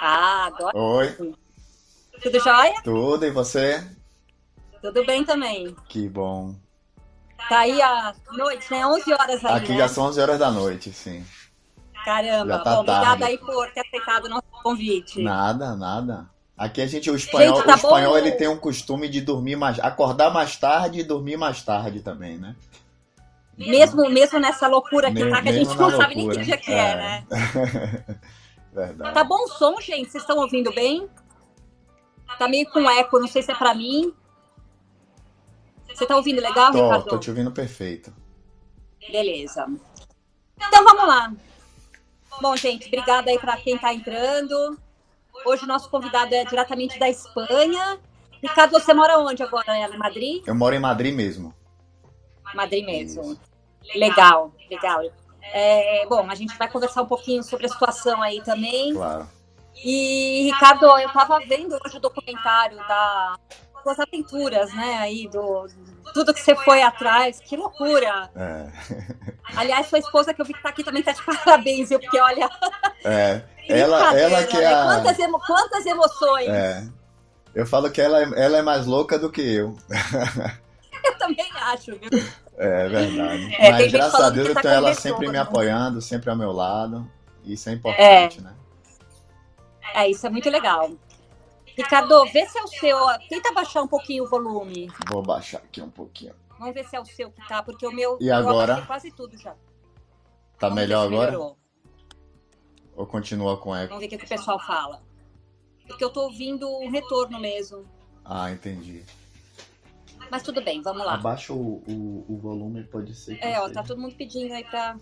Ah, agora Oi, sim. Tudo jóia? tudo e você? Tudo bem também. Que bom. Tá aí a noite, né? 11 horas aí, Aqui já né? são 11 horas da noite, sim. Já Caramba. tá Bom, obrigada tarde. aí por ter aceitado o nosso convite. Nada, nada. Aqui a gente, Gente, o tá espanhol ele tem bom? um costume de dormir mais, acordar mais tarde e dormir mais tarde também, né? Então, Mesmo nessa loucura que tá, que a mesmo gente na não sabe nem que loucura. dia que é, É, né? Tá verdade. bom o som, gente? Vocês estão ouvindo bem? Tá meio com eco, não sei se é pra mim. Você tá ouvindo legal, Tô Ricardo? te ouvindo perfeito. Beleza. Então vamos lá. Bom, gente, obrigada aí pra quem tá entrando. Hoje o nosso convidado é diretamente da Espanha. Ricardo, você mora onde agora? Em Madrid? Eu moro em Madrid mesmo. Madrid Isso, mesmo. Legal, legal. Bom, a gente vai conversar um pouquinho sobre a situação aí também. claro. E, Ricardo, eu estava vendo hoje o documentário das aventuras, né, aí, tudo que você foi atrás. Que loucura! É, Aliás, sua esposa que eu vi que tá aqui também tá de parabéns, viu? Porque, olha, é. Ela que brincadeira, é né? a. Quantas emoções! É, eu falo que ela é mais louca do que eu. Eu também acho, viu? É verdade. Tem Mas gente graças a falando Deus que eu tá tenho com ela sempre me retorno. apoiando, sempre ao meu lado. Isso é É, importante, né? isso é muito legal. Ricardo, vê se é o seu. Tenta baixar um pouquinho o volume. Vou baixar aqui um pouquinho. Vamos ver se é o seu que tá, porque o meu E eu agora? abaixei quase tudo já. Tá Vamos ver melhor se agora? melhorou. Ou continua com eco? Vamos ver o que o pessoal fala. Porque eu tô ouvindo um retorno mesmo. Ah, entendi. Mas tudo bem, vamos lá. Abaixa o volume, pode ser que Ó, tá seja. todo mundo pedindo aí pra.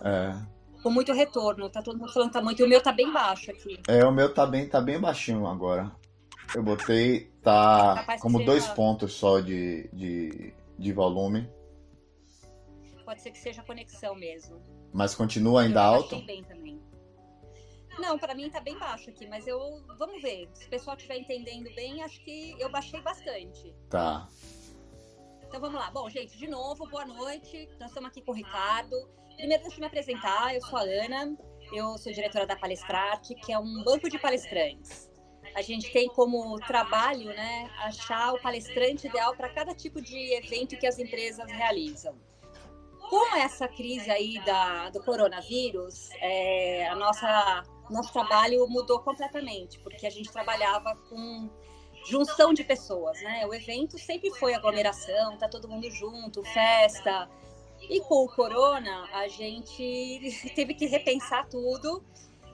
É. Com muito retorno. Tá todo mundo falando que tá muito. E o meu tá bem baixo aqui. O meu tá bem baixinho agora. Eu botei, tá Capaz que como dois seja. pontos só de volume. Pode ser que seja conexão mesmo. Mas continua Eu ainda já alto? baixei bem também. Não, pra mim tá bem baixo aqui, mas vamos ver. Se o pessoal estiver entendendo bem, acho que eu baixei bastante. Tá. Então vamos lá. Bom, gente, de novo, boa noite. Nós estamos aqui com o Ricardo. Primeiro, deixa eu me apresentar. Eu sou a Ana. Eu sou diretora da Palestrarte, que é um banco de palestrantes. A gente tem como trabalho, né, achar o palestrante ideal para cada tipo de evento que as empresas realizam. Com essa crise aí do coronavírus, nosso trabalho mudou completamente, porque a gente trabalhava com junção de pessoas, né? O evento sempre foi aglomeração, tá todo mundo junto, festa. E com o corona, a gente teve que repensar tudo.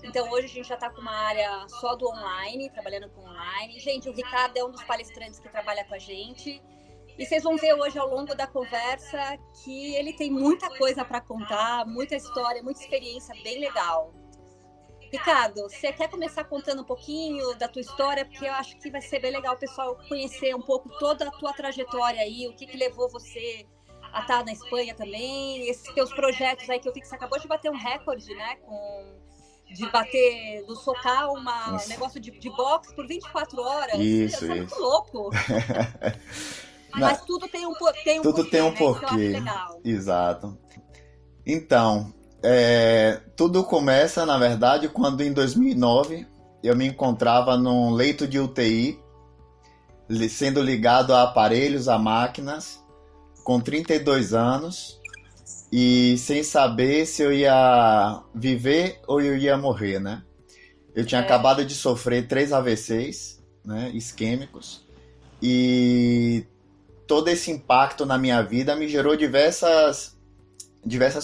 Então, hoje a gente já está com uma área só do online, trabalhando com online. Gente, o Ricardo é um dos palestrantes que trabalha com a gente. E vocês vão ver hoje, ao longo da conversa, que ele tem muita coisa para contar, muita história, muita experiência bem legal. Ricardo, você quer começar contando um pouquinho da tua história? Porque eu acho que vai ser bem legal o pessoal conhecer um pouco toda a tua trajetória aí, o que levou você a estar na Espanha também, esses teus projetos aí, que eu vi que você acabou de bater um recorde, né? Do socar um negócio de boxe por 24 horas. Meu, Isso, isso é muito isso. louco. Na- Mas tudo tem um Tudo porquê, tem um né? Isso que eu acho porquê. legal. Exato. Então, tudo começa, na verdade, quando em 2009 eu me encontrava num leito de UTI, sendo ligado a aparelhos, a máquinas, com 32 anos e sem saber se eu ia viver ou eu ia morrer, né? Eu tinha acabado de sofrer 3 AVCs, né, isquêmicos, e todo esse impacto na minha vida me gerou diversas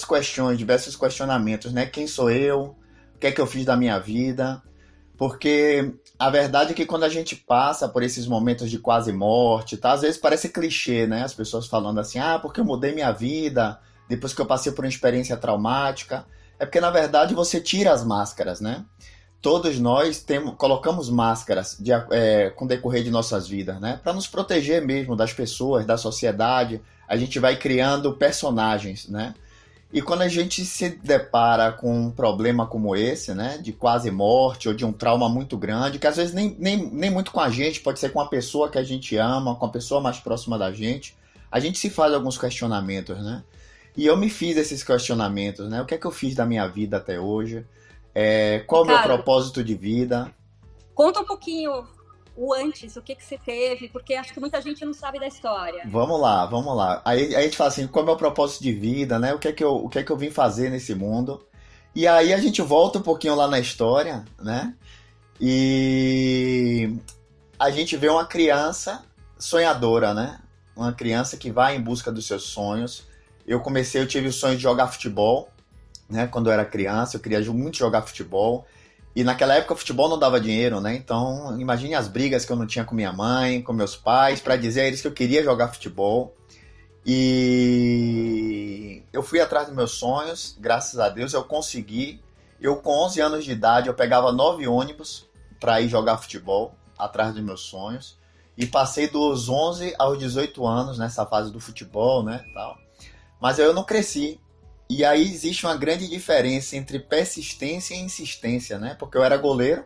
questões, diversos questionamentos, né? Quem sou eu? O que é que eu fiz da minha vida? Porque a verdade é que quando a gente passa por esses momentos de quase morte, tá? Às vezes parece clichê, né? As pessoas falando assim, porque eu mudei minha vida depois que eu passei por uma experiência traumática. É porque, na verdade, você tira as máscaras, né? Todos nós colocamos máscaras com o decorrer de nossas vidas, né? Para nos proteger mesmo das pessoas, da sociedade. A gente vai criando personagens, né? E quando a gente se depara com um problema como esse, né, de quase morte ou de um trauma muito grande, que às vezes nem muito com a gente, pode ser com a pessoa que a gente ama, com a pessoa mais próxima da a gente se faz alguns questionamentos, né? E eu me fiz esses questionamentos, né? O que é que eu fiz da minha vida até hoje? Qual o meu Ricardo, propósito de vida? Conta um pouquinho o antes, o que você teve, porque acho que muita gente não sabe da história. Vamos lá, vamos lá. Aí a gente fala assim, qual é o meu propósito de vida, né? O que é que eu vim fazer nesse mundo? E aí a gente volta um pouquinho lá na história, né? E a gente vê uma criança sonhadora, né? Uma criança que vai em busca dos seus sonhos. Eu tive o sonho de jogar futebol, né? Quando eu era criança, eu queria muito jogar futebol. E naquela época o futebol não dava dinheiro, né? Então, imagine as brigas que eu não tinha com minha mãe, com meus pais, para dizer a eles que eu queria jogar futebol. E eu fui atrás dos meus sonhos, graças a Deus eu consegui. Eu com 11 anos de idade, eu pegava 9 ônibus para ir jogar futebol, atrás dos meus sonhos. E passei dos 11 aos 18 anos nessa fase do futebol, né, tal. Mas eu não cresci. E aí existe uma grande diferença entre persistência e insistência, né? Porque eu era goleiro,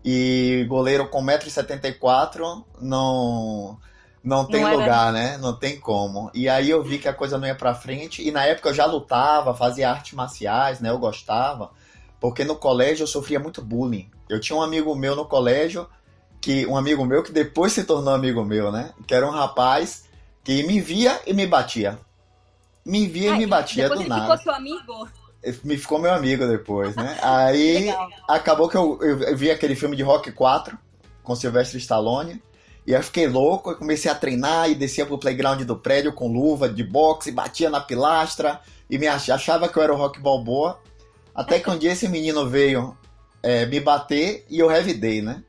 e goleiro com 1,74 m não tem Não era. lugar, né? Não tem como. E aí eu vi que a coisa não ia pra frente, e na época eu já lutava, fazia artes marciais, né? Eu gostava, porque no colégio eu sofria muito bullying. Eu tinha um amigo meu no colégio, um amigo meu que depois se tornou amigo meu, né? Que era um rapaz que me via e me batia. Me via e me batia Depois do ele nada. ficou seu amigo? Me ficou meu amigo depois, né? Aí Legal. acabou que eu vi aquele filme de Rock 4 com Sylvester Stallone. E aí eu fiquei louco, eu comecei a treinar e descia pro playground do prédio com luva de boxe, batia na pilastra e achava que eu era o Rock Balboa. Até que um dia esse menino veio me bater e eu revidei, né?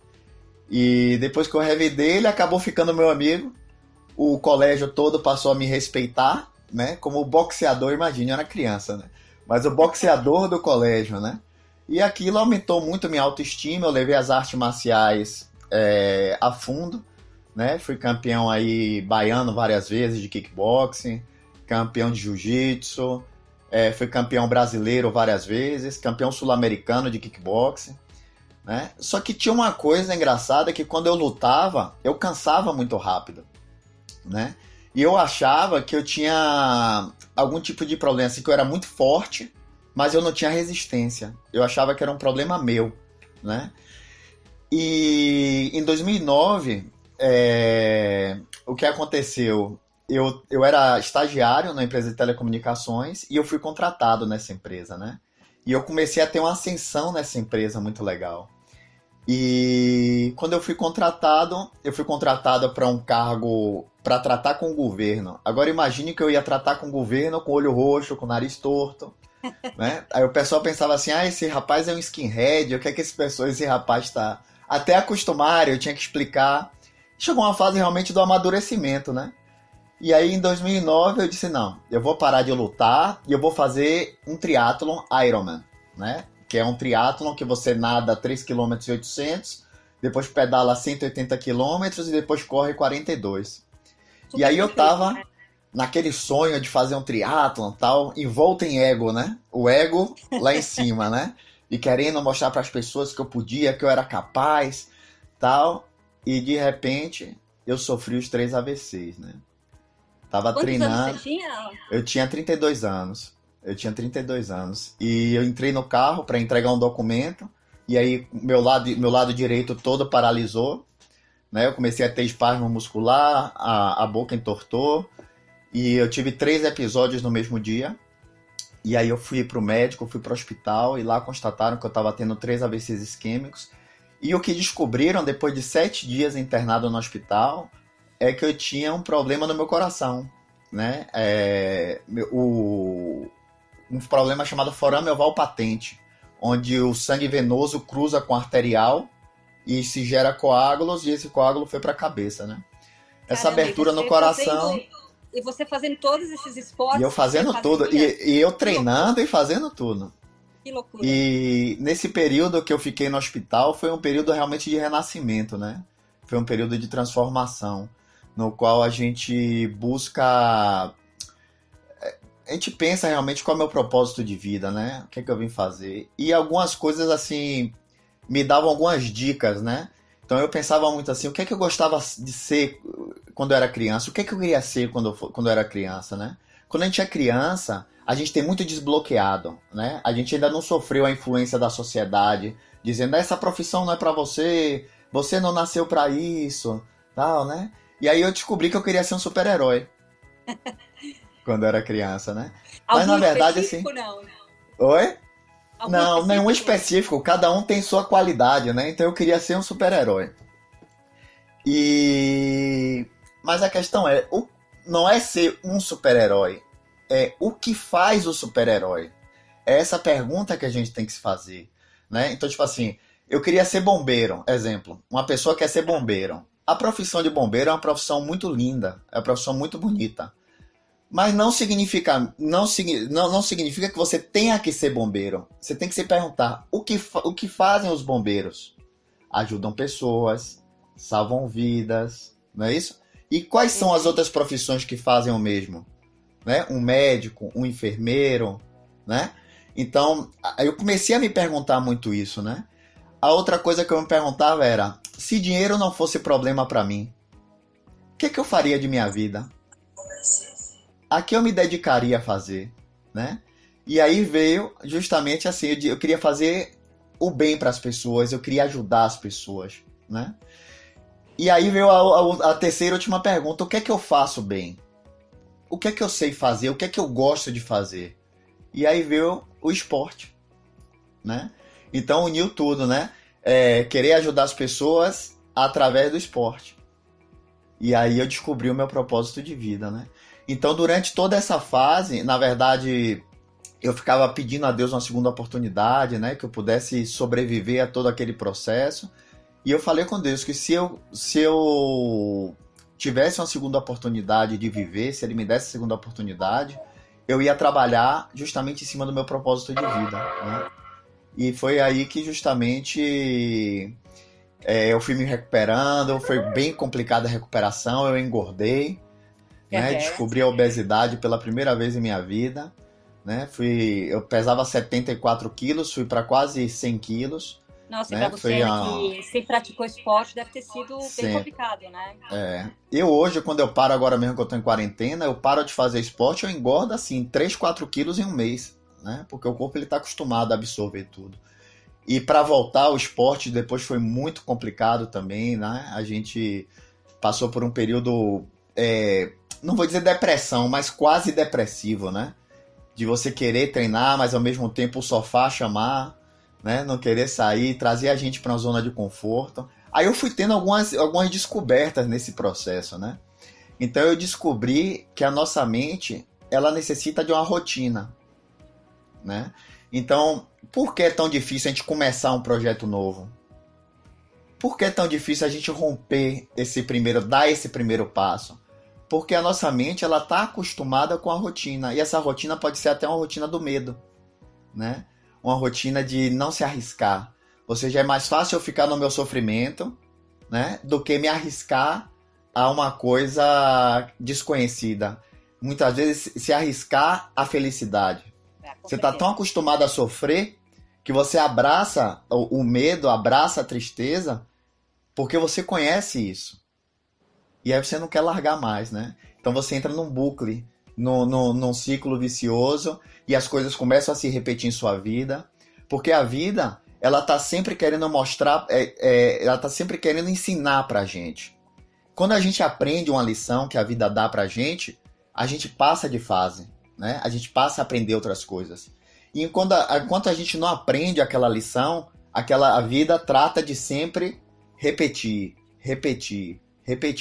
E depois que eu revidei, ele acabou ficando meu amigo. O colégio todo passou a me respeitar, né? Como boxeador, imagine, eu era criança, né? Mas o boxeador do colégio, né? E aquilo aumentou muito minha autoestima, eu levei as artes marciais a fundo, né? Fui campeão aí baiano várias vezes de kickboxing, campeão de jiu-jitsu, fui campeão brasileiro várias vezes, campeão sul-americano de kickboxing, né? Só que tinha uma coisa engraçada que quando eu lutava, eu cansava muito rápido, né? E eu achava que eu tinha algum tipo de problema, assim, que eu era muito forte, mas eu não tinha resistência. Eu achava que era um problema meu, né? E em 2009, o que aconteceu? Eu era estagiário na empresa de telecomunicações e eu fui contratado nessa empresa, né? E eu comecei a ter uma ascensão nessa empresa muito legal. E quando eu fui contratado para um cargo para tratar com o governo. Agora imagine que eu ia tratar com o governo com olho roxo, com nariz torto, né? Aí o pessoal pensava assim, esse rapaz é um skinhead, o que é que esse rapaz está... Até acostumar, eu tinha que explicar. Chegou uma fase realmente do amadurecimento, né? E aí em 2009 eu disse, não, eu vou parar de lutar e eu vou fazer um triatlon Ironman, né? Que é um triatlon que você nada 3,8 km, depois pedala 180 km e depois corre 42. E aí eu tava naquele sonho de fazer um triatlon e tal, envolto em ego, né? O ego lá em cima, né? E querendo mostrar para as pessoas que eu podia, que eu era capaz, tal. E de repente eu sofri os 3 AVCs, né? Tava Quantos treinando. anos você tinha? Eu tinha 32 anos. E eu entrei no carro para entregar um documento. E aí meu lado direito todo paralisou, né? Eu comecei a ter espasmo muscular, a boca entortou. E eu tive 3 episódios no mesmo dia. E aí eu fui pro médico, fui pro hospital. E lá constataram que eu estava tendo 3 AVCs isquêmicos. E o que descobriram depois de 7 dias internado no hospital é que eu tinha um problema no meu coração, né? Um problema chamado forame oval patente, onde o sangue venoso cruza com o arterial e se gera coágulos, e esse coágulo foi para a cabeça, né? Essa Caramba, abertura no coração... E você fazendo todos esses esportes... E eu fazendo tudo, e eu treinando e fazendo tudo. Que loucura. E nesse período que eu fiquei no hospital, foi um período realmente de renascimento, né? Foi um período de transformação, no qual a gente busca... A gente pensa realmente qual é o meu propósito de vida, né? O que é que eu vim fazer? E algumas coisas, assim, me davam algumas dicas, né? Então eu pensava muito assim, o que é que eu gostava de ser quando eu era criança? O que é que eu queria ser quando eu era criança, né? quando a gente é criança, a gente tem muito desbloqueado, né? A gente ainda não sofreu a influência da sociedade, dizendo, essa profissão não é pra você, você não nasceu pra isso, tal, né? E aí eu descobri que eu queria ser um super-herói quando eu era criança, né? Mas Algum na verdade, assim... específico, não? Oi? Algum Não, nenhum específico? específico, cada um tem sua qualidade, né? Então eu queria ser um super-herói. E... Mas a questão é, não é ser um super-herói, é o que faz o super-herói. É essa pergunta que a gente tem que se fazer, né? Então, tipo assim, eu queria ser bombeiro, exemplo. Uma pessoa quer ser bombeiro. A profissão de bombeiro é uma profissão muito linda, é uma profissão muito bonita. Mas não significa, não significa que você tenha que ser bombeiro. Você tem que se perguntar, o que fazem os bombeiros? Ajudam pessoas, salvam vidas, não é isso? E quais são as outras profissões que fazem o mesmo? Né? Um médico, um enfermeiro, né? Então, eu comecei a me perguntar muito isso, né? A outra coisa que eu me perguntava era, se dinheiro não fosse problema para mim, o que eu faria de minha vida? A que eu me dedicaria a fazer, né? E aí veio justamente assim, eu queria fazer o bem para as pessoas, eu queria ajudar as pessoas, né? E aí veio a terceira e última pergunta, o que é que eu faço bem? O que é que eu sei fazer? O que é que eu gosto de fazer? E aí veio o esporte, né? Então uniu tudo, né? Querer ajudar as pessoas através do esporte. E aí eu descobri o meu propósito de vida, né? Então durante toda essa fase, na verdade, eu ficava pedindo a Deus uma segunda oportunidade, né? Que eu pudesse sobreviver a todo aquele processo. E eu falei com Deus que se eu tivesse uma segunda oportunidade de viver, se Ele me desse a segunda oportunidade, eu ia trabalhar justamente em cima do meu propósito de vida, né? E foi aí que justamente eu fui me recuperando, foi bem complicada a recuperação, eu engordei, né? Descobri a obesidade pela primeira vez em minha vida, né? Eu pesava 74 quilos, fui para quase 100 quilos. Nossa, Né? e pra você que sempre praticou esporte, deve ter sido bem complicado, né? Eu hoje, quando eu paro agora mesmo que eu tô em quarentena, eu paro de fazer esporte, eu engordo assim, 3, 4 quilos em um mês, né? Porque o corpo ele tá acostumado a absorver tudo. E para voltar ao esporte depois foi muito complicado também, né? A gente passou por um período, não vou dizer depressão, mas quase depressivo, né? De você querer treinar, mas ao mesmo tempo o sofá chamar, né? Não querer sair, trazer a gente para uma zona de conforto. Aí eu fui tendo algumas descobertas nesse processo, né? Então eu descobri que a nossa mente, ela necessita de uma rotina, né? Então, por que é tão difícil a gente começar um projeto novo? Por que é tão difícil a gente dar esse primeiro passo? Porque a nossa mente, ela tá acostumada com a rotina, e essa rotina pode ser até uma rotina do medo, né? Uma rotina de não se arriscar. Ou seja, é mais fácil eu ficar no meu sofrimento, né, do que me arriscar a uma coisa desconhecida. Muitas vezes se arriscar à felicidade. Você está tão acostumado a sofrer que você abraça o medo, abraça a tristeza, porque você conhece isso. E aí você não quer largar mais, né? Então você entra num bucle, num ciclo vicioso, e as coisas começam a se repetir em sua vida, porque a vida, ela tá sempre querendo mostrar, ela tá sempre querendo ensinar pra gente. Quando a gente aprende uma lição que a vida dá pra gente, a gente passa de fase, né? A gente passa a aprender outras coisas. E enquanto a gente não aprende aquela lição, a vida trata de sempre repetir.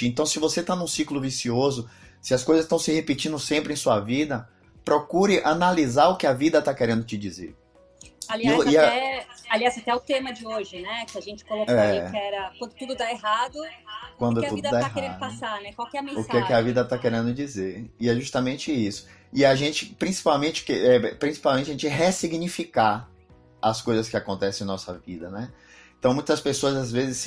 Então, se você está num ciclo vicioso, se as coisas estão se repetindo sempre em sua vida, procure analisar o que a vida está querendo te dizer. Aliás, até o tema de hoje, né? Que a gente colocou aí, que era quando tudo dá errado, o que a vida está querendo passar, né? Qual que é a mensagem? O que a vida está querendo dizer. E é justamente isso. E a gente, principalmente a gente ressignificar as coisas que acontecem em nossa vida, né? Então, muitas pessoas, às vezes,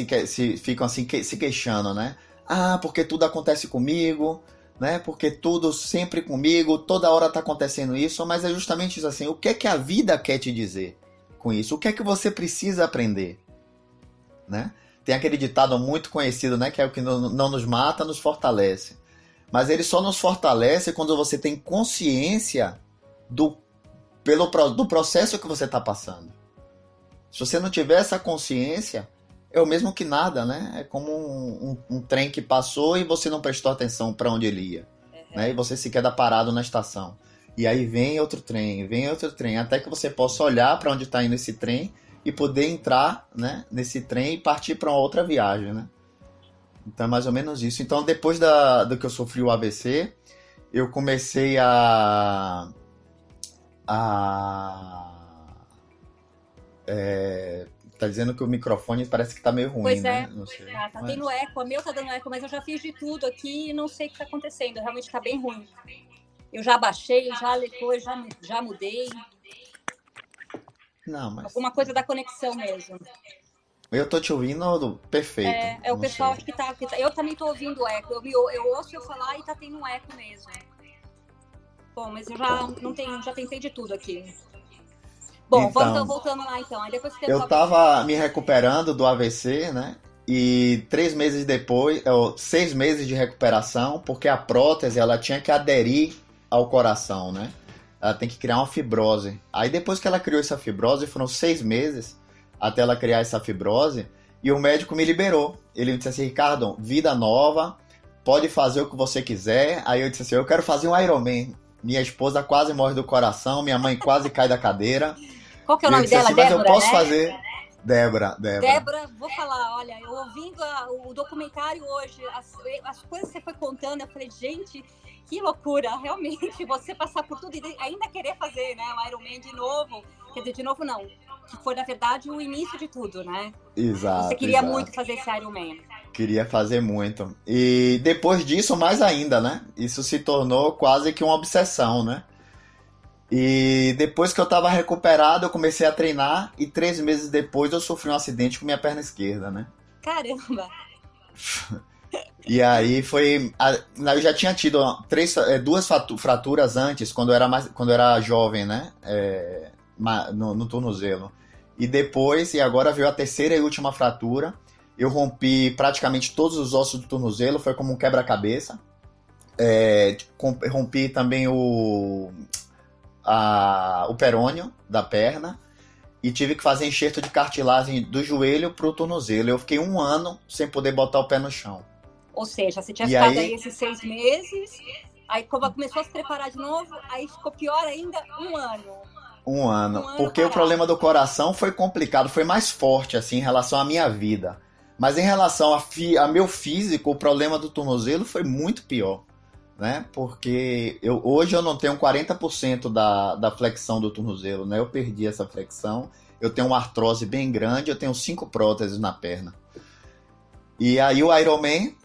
ficam assim, se queixando, né? Ah, porque tudo acontece comigo, né? Porque tudo sempre comigo, toda hora está acontecendo isso, mas é justamente isso assim, o que é que a vida quer te dizer com isso? O que é que você precisa aprender, né? Tem aquele ditado muito conhecido, né? Que é o que não nos mata, nos fortalece. mas ele só nos fortalece quando você tem consciência do processo que você está passando. Se você não tiver essa consciência, é o mesmo que nada, né? É como um trem que passou e você não prestou atenção para onde ele ia, né? E você se queda parado na estação. E aí vem outro trem, até que você possa olhar para onde está indo esse trem e poder entrar, né, nesse trem e partir para uma outra viagem, né? Então é mais ou menos isso. Então depois do que eu sofri o AVC, eu comecei tá dizendo que o microfone parece que tá meio ruim, pois né? é, Não sei. tá tendo eco, o meu tá dando eco, mas eu já fiz de tudo aqui e não sei o que tá acontecendo, realmente tá bem ruim. Eu já baixei, já mudei. Não, mas... Alguma coisa da conexão mesmo. Eu tô te ouvindo perfeito. É o pessoal que tá... Eu também tô ouvindo eco. Eu ouço eu falar e tá tendo um eco mesmo. Bom, mas eu já tentei de tudo aqui. Bom, então, voltando lá então. Aí depois que eu tava me recuperando do AVC, né? E 3 meses depois, 6 meses de recuperação, porque a prótese ela tinha que aderir ao coração, né? Ela tem que criar uma fibrose. Aí depois que ela criou essa fibrose, foram 6 meses até ela criar essa fibrose, e o médico me liberou. Ele me disse assim, Ricardo, vida nova, pode fazer o que você quiser. Aí eu disse assim, eu quero fazer um Ironman. Minha esposa quase morre do coração, minha mãe quase cai da cadeira. Qual que é o nome dela? Assim, Débora, mas eu posso né? fazer... Débora. Débora, vou falar, olha, eu ouvindo o documentário hoje, as coisas que você foi contando, eu falei, gente, que loucura, realmente, você passar por tudo e ainda querer fazer, né, o Ironman de novo, quer dizer, de novo não, que foi, na verdade, o início de tudo, né? Exato. Você queria muito fazer esse Ironman. Queria fazer muito. E depois disso, mais ainda, né? Isso se tornou quase que uma obsessão, né? E depois que eu estava recuperado, eu comecei a treinar e 3 meses depois eu sofri um acidente com minha perna esquerda, né? Caramba! E aí foi... Eu já tinha tido 2 fraturas antes, quando eu era jovem, né? No tornozelo. E depois, e agora veio a 3ª e última fratura. Eu rompi praticamente todos os ossos do tornozelo, foi como um quebra-cabeça. Rompi também o perônio da perna e tive que fazer enxerto de cartilagem do joelho pro tornozelo. Eu fiquei 1 ano sem poder botar o pé no chão. Ou seja, você tinha ficado aí esses 6 meses, aí como começou a se preparar de novo, aí ficou pior ainda 1 ano. 1 ano, porque parado. O problema do coração foi complicado, foi mais forte assim em relação à minha vida. Mas em relação a meu físico, o problema do tornozelo foi muito pior. Né? Porque hoje eu não tenho 40% da flexão do tornozelo, né? Eu perdi essa flexão, eu tenho uma artrose bem grande, eu tenho 5 próteses na perna. E aí o Ironman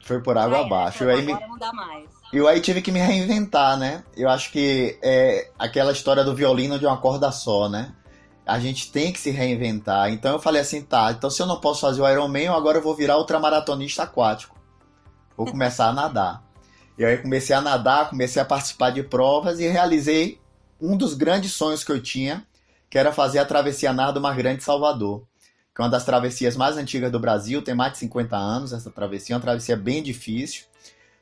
foi por água abaixo. Agora não dá mais. Eu aí tive que me reinventar, né? Eu acho que é aquela história do violino de uma corda só, né? A gente tem que se reinventar. Então eu falei assim, tá, então se eu não posso fazer o Ironman, agora eu vou virar ultramaratonista aquático. Vou começar a nadar. E aí comecei a nadar, comecei a participar de provas e realizei um dos grandes sonhos que eu tinha, que era fazer a travessia Narra do Mar Grande Salvador, que é uma das travessias mais antigas do Brasil, tem mais de 50 anos essa travessia, é uma travessia bem difícil.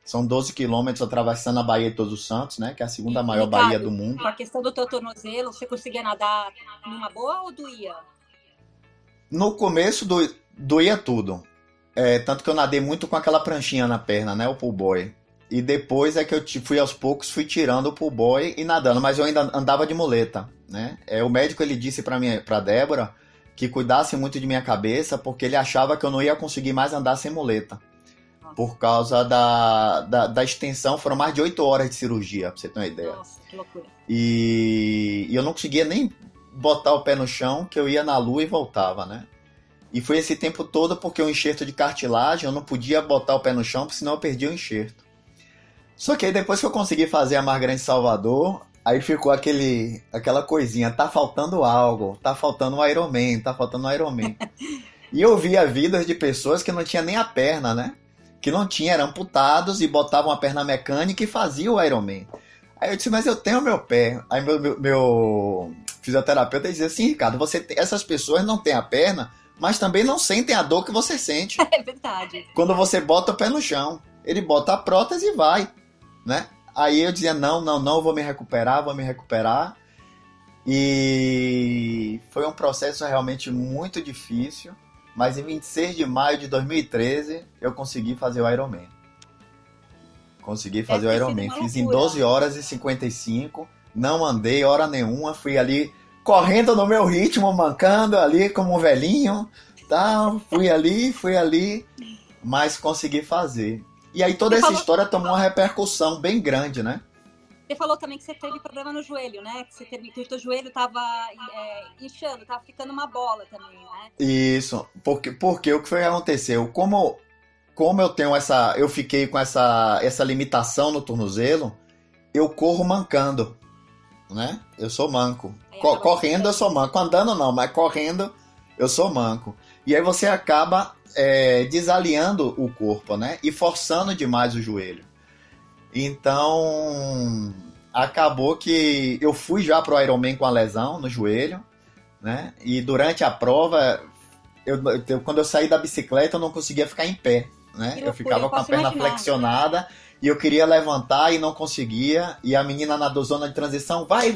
São 12 quilômetros atravessando a Baía de Todos os Santos, né, que é a segunda maior baía do mundo. Com a questão do teu tornozelo, você conseguia nadar numa boa ou doía? No começo doía tudo. Tanto que eu nadei muito com aquela pranchinha na perna, né, o pull boy. E depois é que eu fui aos poucos, fui tirando o pull boy e nadando, mas eu ainda andava de muleta, né? O médico ele disse pra Débora que cuidasse muito de minha cabeça, porque ele achava que eu não ia conseguir mais andar sem muleta. Por causa da extensão, foram mais de 8 horas de cirurgia, pra você ter uma ideia. Nossa, que loucura. E eu não conseguia nem botar o pé no chão, que eu ia na lua e voltava, né? E foi esse tempo todo porque o enxerto de cartilagem, eu não podia botar o pé no chão, porque senão eu perdia o enxerto. Só que aí depois que eu consegui fazer a Mar Grande Salvador, aí ficou aquela coisinha, tá faltando algo, tá faltando um Ironman, tá faltando um Ironman. E eu via vidas de pessoas que não tinham nem a perna, né? Que não tinham, eram amputados e botavam a perna mecânica e faziam o Ironman. Aí eu disse, mas eu tenho meu pé. Aí meu fisioterapeuta dizia assim, Ricardo, essas pessoas não têm a perna, mas também não sentem a dor que você sente. É verdade. Quando você bota o pé no chão. ele bota a prótese e vai, né? Aí eu dizia, não, vou me recuperar. E foi um processo realmente muito difícil, mas em 26 de maio de 2013 eu consegui fazer o Ironman. Fiz em 12 horas e 55, não andei hora nenhuma, fui ali correndo no meu ritmo, mancando ali como um velhinho, tá? Fui ali, mas consegui fazer. E aí toda essa história tomou uma repercussão bem grande, né? Você falou também que você teve problema no joelho, né? Que o teu joelho tava inchando, tava ficando uma bola também, né? Isso, porque o que foi que aconteceu? Como eu fiquei com essa limitação no tornozelo, eu corro mancando, né? Eu sou manco. Correndo eu sou manco, andando não, mas correndo eu sou manco. E aí você acaba desalinhando o corpo, né? E forçando demais o joelho. Então, acabou que eu fui já pro Ironman com a lesão no joelho, né? E durante a prova, quando eu saí da bicicleta, eu não conseguia ficar em pé, né? Eu ficava com a perna flexionada e eu queria levantar e não conseguia. E a menina na zona de transição, vai,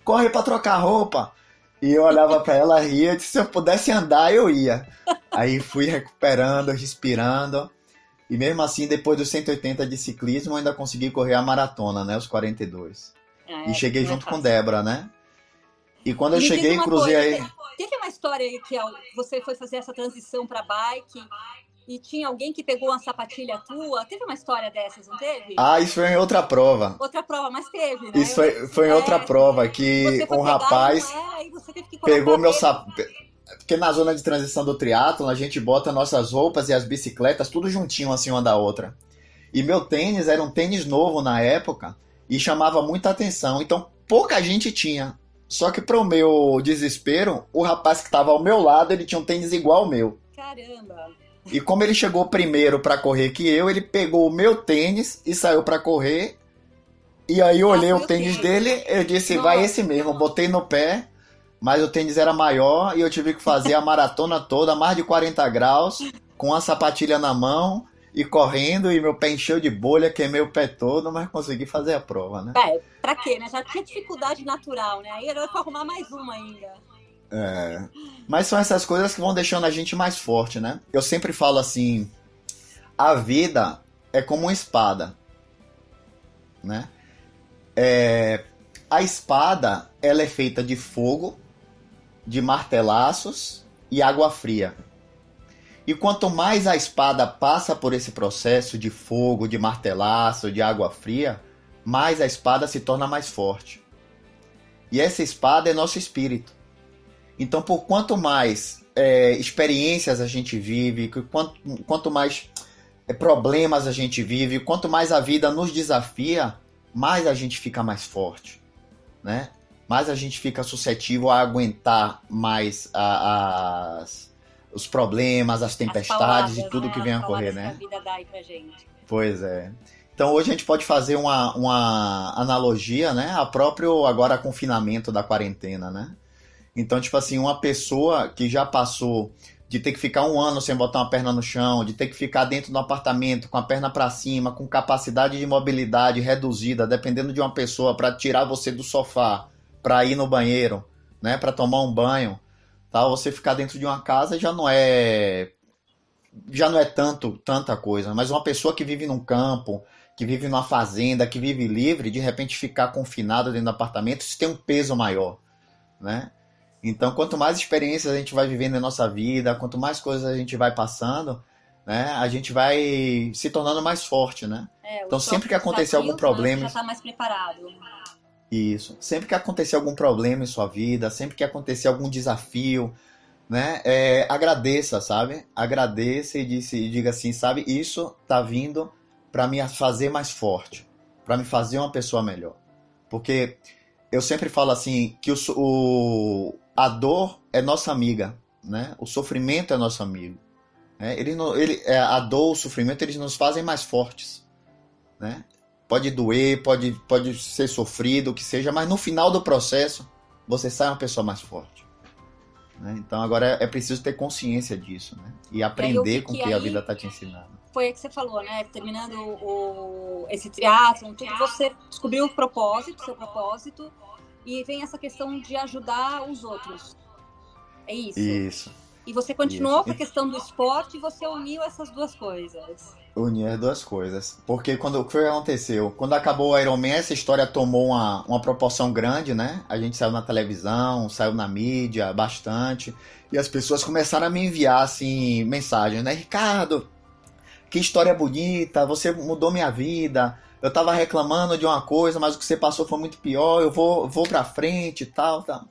corre pra trocar roupa. E eu olhava pra ela, ria, disse, se eu pudesse andar, eu ia. Aí fui recuperando, respirando. E mesmo assim, depois dos 180 de ciclismo, eu ainda consegui correr a maratona, né? Os 42. E cheguei junto com Débora, né? E quando eu cheguei, cruzei aí... Teve uma história aí que você foi fazer essa transição para bike e tinha alguém que pegou uma sapatilha tua? Teve uma história dessas, não teve? Ah, isso foi em outra prova. Outra prova, mas teve, né? Isso foi em outra prova, que um rapaz pegou meu sapato... Porque na zona de transição do triatlon, a gente bota nossas roupas e as bicicletas tudo juntinho, assim, uma da outra. E meu tênis era um tênis novo na época e chamava muita atenção. Então, pouca gente tinha. Só que pro meu desespero, o rapaz que estava ao meu lado, ele tinha um tênis igual ao meu. Caramba! E como ele chegou primeiro para correr que eu, ele pegou o meu tênis e saiu para correr. E aí eu olhei o tênis dele, eu disse, vai esse mesmo. Botei no pé, mas o tênis era maior e eu tive que fazer a maratona toda, mais de 40 graus, com a sapatilha na mão e correndo, e meu pé encheu de bolha, queimei o pé todo, mas consegui fazer a prova, né? Pra quê, né? Já tinha dificuldade natural, né? Aí era pra arrumar mais uma ainda. Mas são essas coisas que vão deixando a gente mais forte, né? Eu sempre falo assim, a vida é como uma espada, né? A espada, ela é feita de fogo, de martelaços e água fria. E quanto mais a espada passa por esse processo de fogo, de martelaço, de água fria, mais a espada se torna mais forte. E essa espada é nosso espírito. Então, por quanto mais experiências a gente vive, quanto mais problemas a gente vive, quanto mais a vida nos desafia, mais a gente fica mais forte, né? Mais a gente fica suscetível a aguentar mais os problemas, as tempestades e tudo que vem a ocorrer, né? Que a vida dá aí pra gente. Pois é. Então hoje a gente pode fazer uma analogia, né? A próprio agora confinamento da quarentena, né? Então, tipo assim, uma pessoa que já passou de ter que ficar 1 ano sem botar uma perna no chão, de ter que ficar dentro do apartamento com a perna para cima, com capacidade de mobilidade reduzida, dependendo de uma pessoa para tirar você do sofá, para ir no banheiro, né, para tomar um banho, tal, você ficar dentro de uma casa já não é tanta coisa, mas uma pessoa que vive num campo, que vive numa fazenda, que vive livre, de repente ficar confinado dentro do apartamento, isso tem um peso maior, né? Então, quanto mais experiências a gente vai vivendo em nossa vida, quanto mais coisas a gente vai passando, né, a gente vai se tornando mais forte, né? Então, sempre que acontecer algum problema... Já está mais preparado. Isso. Sempre que acontecer algum problema em sua vida, sempre que acontecer algum desafio, né, agradeça, sabe? Agradeça e diga assim, sabe? Isso tá vindo para me fazer mais forte, para me fazer uma pessoa melhor. Porque eu sempre falo assim, que a dor é nossa amiga, né? O sofrimento é nosso amigo. Né? A dor, o sofrimento, eles nos fazem mais fortes, né? Pode doer, pode ser sofrido, o que seja, mas no final do processo, você sai uma pessoa mais forte. né? Então agora é preciso ter consciência disso, né? E E aí eu aprender vi com o que que a aí vida está te ensinando. foi aí que você falou, né? Terminando esse triatlon, tudo, você descobriu o propósito, seu propósito, e vem essa questão de ajudar os outros. É isso. Isso, E você isso. continuou com a questão do esporte e você uniu essas duas coisas. Unir as duas coisas. Porque o que aconteceu? Quando acabou o Iron Man, essa história tomou uma proporção grande, né? A gente saiu na televisão, saiu na mídia bastante. E as pessoas começaram a me enviar, assim, mensagens, né? Ricardo, que história bonita, você mudou minha vida. Eu tava reclamando de uma coisa, mas o que você passou foi muito pior. Eu vou pra frente e tal, tal.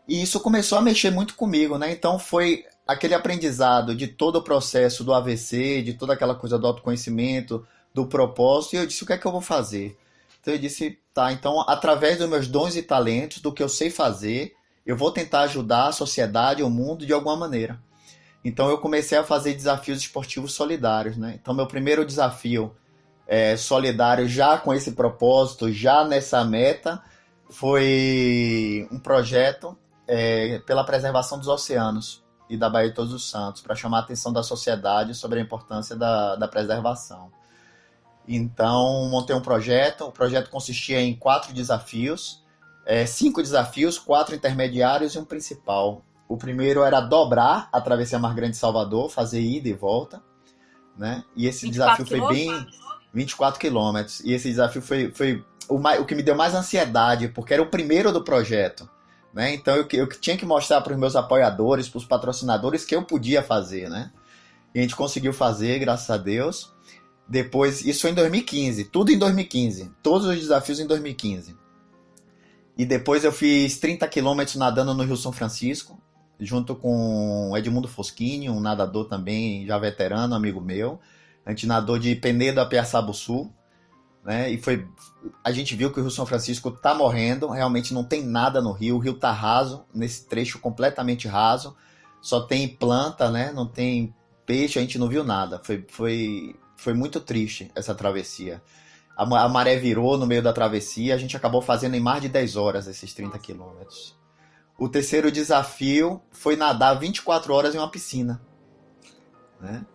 E isso começou a mexer muito comigo, né? Então foi aquele aprendizado de todo o processo do AVC, de toda aquela coisa do autoconhecimento, do propósito, e eu disse, o que é que eu vou fazer? Então eu disse, tá, então através dos meus dons e talentos, do que eu sei fazer, eu vou tentar ajudar a sociedade, o mundo de alguma maneira. Então eu comecei a fazer desafios esportivos solidários, né? Então meu primeiro desafio solidário já com esse propósito, já nessa meta, foi um projeto pela preservação dos oceanos e da Baía de Todos os Santos, para chamar a atenção da sociedade sobre a importância da preservação. Então, montei um projeto. O projeto consistia em 4 desafios, 5 desafios, 4 intermediários e um principal. O primeiro era dobrar a Travessia Mar Grande de Salvador, fazer ida e volta, né? E esse desafio foi bem 24 quilômetros. E esse desafio foi o que me deu mais ansiedade, porque era o primeiro do projeto, né? Então eu tinha que mostrar para os meus apoiadores, para os patrocinadores que eu podia fazer, né? E a gente conseguiu fazer, graças a Deus. Depois, isso foi em 2015, tudo em 2015, todos os desafios em 2015. E depois eu fiz 30 quilômetros nadando no Rio São Francisco, junto com o Edmundo Foschini, um nadador também já veterano, amigo meu. A gente nadou de Penedo a Piaçabuçu, né? E a gente viu que o Rio São Francisco tá morrendo, realmente não tem nada no rio, o rio tá raso, nesse trecho completamente raso, só tem planta, né? Não tem peixe, a gente não viu nada. Foi muito triste essa travessia. A maré virou no meio da travessia, a gente acabou fazendo em mais de 10 horas esses 30 quilômetros. O terceiro desafio foi nadar 24 horas em uma piscina, né?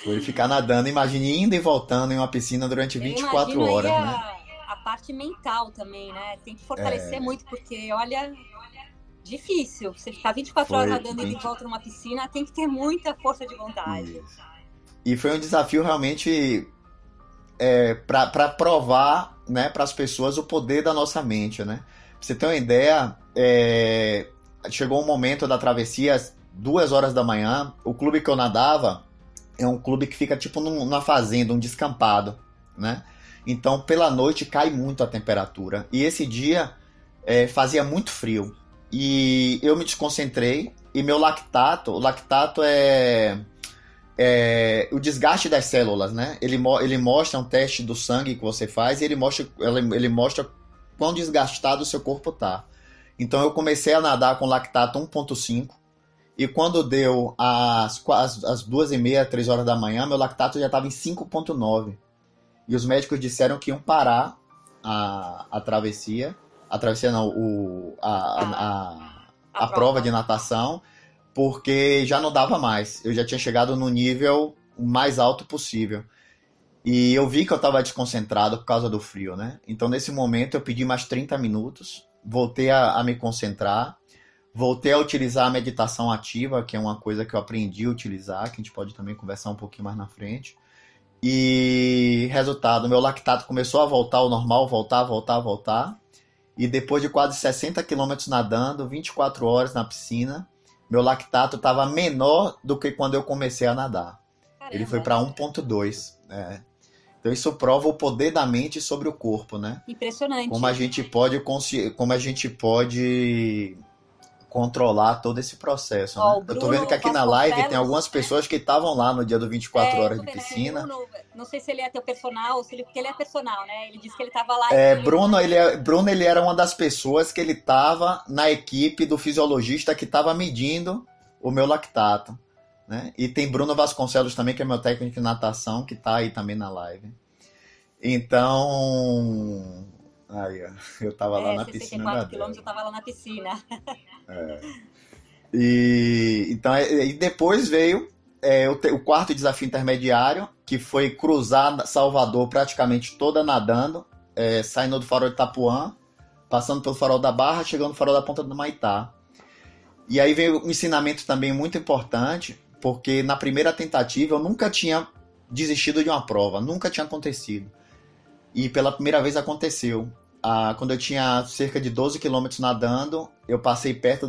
Foi ficar nadando, imagine indo e voltando em uma piscina durante 24 horas, aí né? a parte mental também, né? Tem que fortalecer muito, porque, olha, difícil. Você ficar 24 horas nadando e de volta numa piscina, tem que ter muita força de vontade. Isso. E foi um desafio realmente para provar, né, para as pessoas o poder da nossa mente, né? Pra você ter uma ideia, chegou um momento da travessia, às 2 horas da manhã, o clube que eu nadava é um clube que fica tipo numa fazenda, um descampado, né? Então, pela noite cai muito a temperatura. E esse dia fazia muito frio. E eu me desconcentrei e meu lactato, o lactato é o desgaste das células, né? Ele mostra um teste do sangue que você faz e ele mostra quão desgastado o seu corpo tá. Então eu comecei a nadar com lactato 1,5 e quando deu às 2h30, 3 horas da manhã, meu lactato já estava em 5,9. E os médicos disseram que iam parar a travessia. A travessia não, a prova de natação, porque já não dava mais. Eu já tinha chegado no nível mais alto possível. E eu vi que eu estava desconcentrado por causa do frio, né? Então, nesse momento, eu pedi mais 30 minutos, voltei a me concentrar, voltei a utilizar a meditação ativa, que é uma coisa que eu aprendi a utilizar, que a gente pode também conversar um pouquinho mais na frente. E, resultado, meu lactato começou a voltar ao normal, voltar. E depois de quase 60 quilômetros nadando, 24 horas na piscina, meu lactato estava menor do que quando eu comecei a nadar. Caramba. Ele foi para 1,2. Então isso prova o poder da mente sobre o corpo, né? Impressionante. Como a gente pode controlar todo esse processo, né? Eu tô vendo que aqui na live tem algumas pessoas que estavam lá no dia do 24 horas de piscina. Bruno, não sei se ele é teu personal, porque ele é personal, né? Ele disse que ele estava lá. Bruno, ele era uma das pessoas que ele estava na equipe do fisiologista que estava medindo o meu lactato, né? E tem Bruno Vasconcelos também, que é meu técnico de natação, que está aí também na live. Então, aí, eu estava lá na piscina. 64 quilômetros, eu estava lá na piscina. E depois veio o quarto desafio intermediário, que foi cruzar Salvador praticamente toda nadando, saindo do farol de Itapuã, passando pelo farol da Barra, chegando no farol da Ponta do Maitá. E aí veio um ensinamento também muito importante, porque na primeira tentativa eu nunca tinha desistido de uma prova, nunca tinha acontecido. E pela primeira vez aconteceu. Quando eu tinha cerca de 12 quilômetros nadando, eu passei perto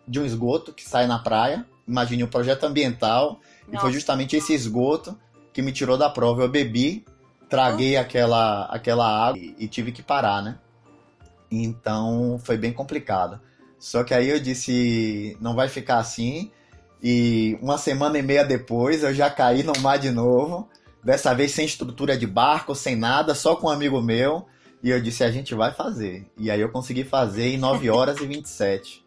de um esgoto que sai na praia. Imagine um projeto ambiental. Nossa. E foi justamente esse esgoto que me tirou da prova. Eu bebi, traguei aquela água e tive que parar, né? Então foi bem complicado. Só que aí eu disse, não vai ficar assim. E uma semana e meia depois eu já caí no mar de novo. Dessa vez sem estrutura de barco, sem nada, só com um amigo meu. E eu disse, a gente vai fazer. E aí eu consegui fazer em 9 horas e 27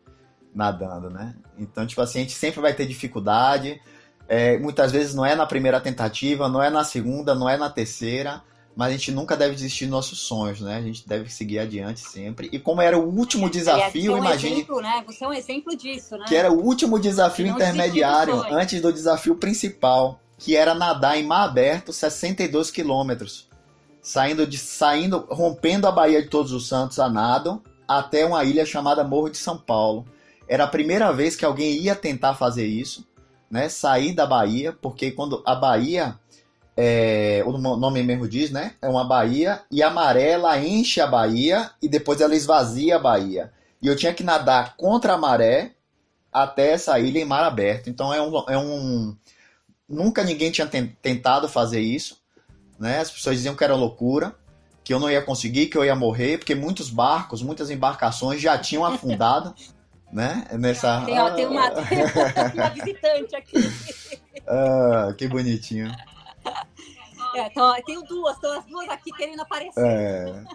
nadando, né? Então, tipo assim, a gente sempre vai ter dificuldade. Muitas vezes não é na primeira tentativa, não é na segunda, não é na terceira. Mas a gente nunca deve desistir dos nossos sonhos, né? A gente deve seguir adiante sempre. E como era o último desafio, imagine... Exemplo, né? Você é um exemplo disso, né? Que era o último desafio intermediário, antes do desafio principal, que era nadar em mar aberto 62 quilômetros. Rompendo a Baía de Todos os Santos a nado, até uma ilha chamada Morro de São Paulo. Era a primeira vez que alguém ia tentar fazer isso, né? Sair da Baía, porque quando a Baía... o nome mesmo diz, né? É uma baía e a maré ela enche a baía e depois ela esvazia a baía. E eu tinha que nadar contra a maré até essa ilha em mar aberto. Então nunca ninguém tinha tentado fazer isso, né? As pessoas diziam que era loucura, que eu não ia conseguir, que eu ia morrer, porque muitas embarcações já tinham afundado, né? Tem uma visitante aqui. Que bonitinho. Então, tenho estão as duas aqui querendo aparecer.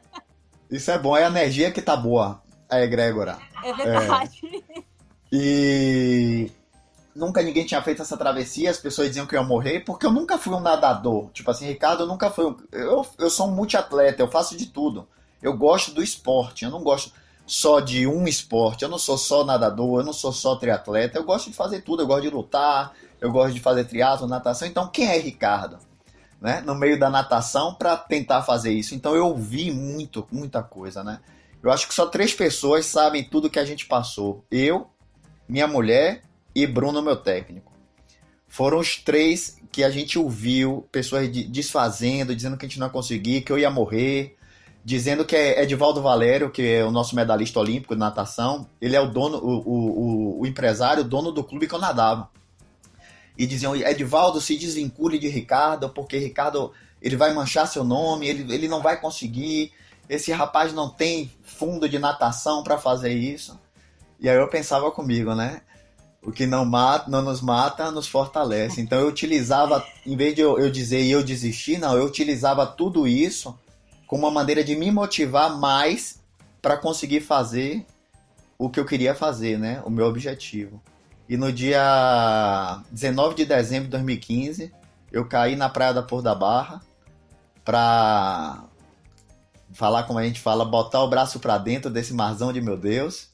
Isso é bom, é a energia que tá boa, a egrégora. É verdade. E nunca ninguém tinha feito essa travessia, as pessoas diziam que eu ia morrer, porque eu nunca fui um nadador. Tipo assim, Ricardo, eu nunca fui eu sou um multiatleta, eu faço de tudo. Eu gosto do esporte, eu não gosto só de um esporte, eu não sou só nadador, eu não sou só triatleta, eu gosto de fazer tudo, eu gosto de lutar, eu gosto de fazer triatlo, natação. Então, quem é Ricardo? Né? No meio da natação para tentar fazer isso. Então, eu vi muita coisa, né? Eu acho que só 3 pessoas sabem tudo que a gente passou. Eu, minha mulher e Bruno, meu técnico. Foram os 3 que a gente ouviu, pessoas desfazendo, dizendo que a gente não ia conseguir, que eu ia morrer, dizendo que é Edivaldo Valério, que é o nosso medalhista olímpico de natação, ele é o dono, o empresário, o dono do clube que eu nadava. E diziam, Edivaldo, se desvincule de Ricardo, porque Ricardo ele vai manchar seu nome, ele não vai conseguir, esse rapaz não tem fundo de natação para fazer isso. E aí eu pensava comigo, né? O que não nos mata, nos fortalece. Então eu utilizava, em vez de eu dizer eu desisti, não, eu utilizava tudo isso como uma maneira de me motivar mais para conseguir fazer o que eu queria fazer, né? O meu objetivo. E no dia 19 de dezembro de 2015, eu caí na praia da Porto da Barra para falar como a gente fala, botar o braço para dentro desse marzão de meu Deus.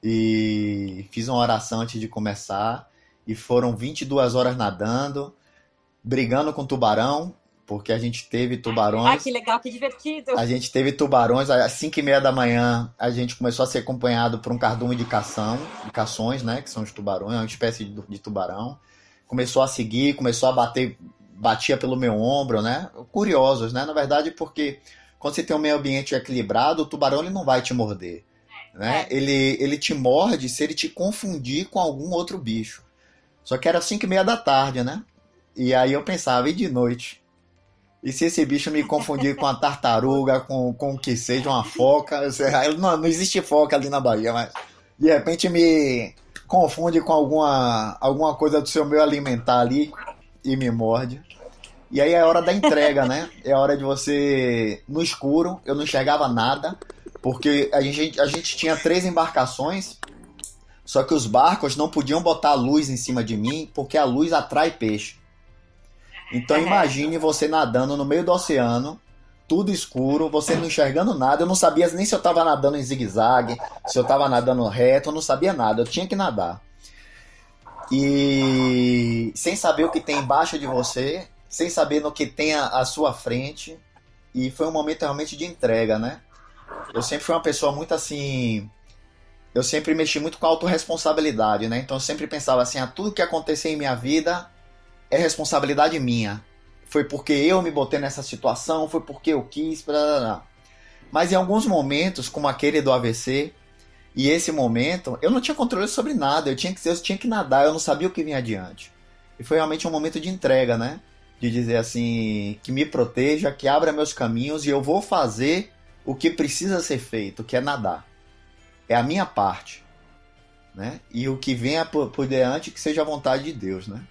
E fiz uma oração antes de começar. E foram 22 horas nadando, brigando com tubarão, porque a gente teve tubarões. Ah, que legal, que divertido. A gente teve tubarões, às 5h30 da manhã a gente começou a ser acompanhado por um cardume de cações, né, que são os tubarões, uma espécie de tubarão. Começou a seguir, começou a batia pelo meu ombro, né, curiosos, né, na verdade, porque quando você tem um meio ambiente equilibrado, o tubarão ele não vai te morder, né, ele te morde se ele te confundir com algum outro bicho. Só que era 5h30 da tarde, né, e aí eu pensava, e de noite? E se esse bicho me confundir com a tartaruga, com o que seja, uma foca, não existe foca ali na Bahia, mas de repente me confunde com alguma coisa do seu meio alimentar ali e me morde. E aí é a hora da entrega, né? É a hora de você, no escuro, eu não enxergava nada, porque a gente tinha 3 embarcações, só que os barcos não podiam botar luz em cima de mim, porque a luz atrai peixe. Então imagine você nadando no meio do oceano, tudo escuro, você não enxergando nada. Eu não sabia nem se eu estava nadando em zigue-zague, se eu estava nadando reto, eu não sabia nada, eu tinha que nadar. E sem saber o que tem embaixo de você, sem saber no que tem à sua frente. E foi um momento realmente de entrega, né? Eu sempre fui uma pessoa muito assim. Eu sempre mexi muito com a autorresponsabilidade, né? Então eu sempre pensava assim: tudo que acontecer em minha vida é responsabilidade minha. Foi porque eu me botei nessa situação, foi porque eu quis. Blá, blá, blá. Mas em alguns momentos, como aquele do AVC, e esse momento, eu não tinha controle sobre nada, eu tinha que nadar, eu não sabia o que vinha adiante. E foi realmente um momento de entrega, né? De dizer assim, que me proteja, que abra meus caminhos e eu vou fazer o que precisa ser feito, que é nadar. É a minha parte, né? E o que venha por diante, que seja a vontade de Deus, né?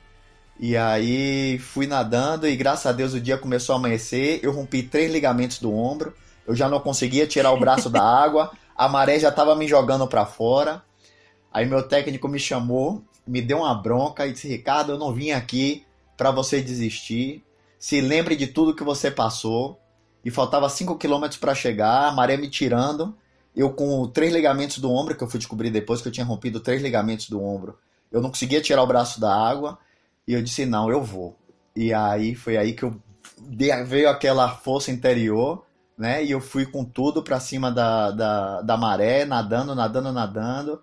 E aí fui nadando e graças a Deus o dia começou a amanhecer, eu rompi 3 ligamentos do ombro, eu já não conseguia tirar o braço da água, a maré já estava me jogando para fora. Aí meu técnico me chamou, me deu uma bronca e disse: Ricardo, eu não vim aqui para você desistir. Se lembre de tudo que você passou. E faltava 5 quilômetros para chegar, a maré me tirando. Eu com 3 ligamentos do ombro, que eu fui descobrir depois que eu tinha rompido 3 ligamentos do ombro. Eu não conseguia tirar o braço da água. E eu disse: não, eu vou. E aí foi aí que veio aquela força interior, né? E eu fui com tudo para cima da maré, nadando.